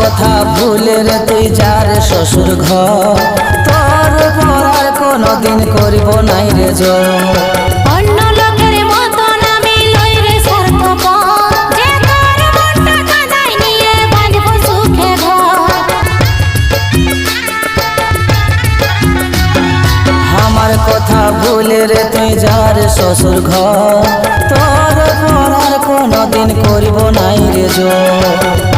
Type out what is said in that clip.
কথা ভুলে রে তুই যার শ্বশুর ঘর, তোর পরার কোনদিন করিব নাই রে জোর। অন্য লোকের মতন আমি লই রে স্বার্থপর, যে তোর মনটা কাঁদাই নিয়ে বাঁধব সুখে ঘর। আমার কথা ভুলে রে তুই যার শ্বশুর ঘর, তোর পরার কোনদিন করিব নাই রে জোর।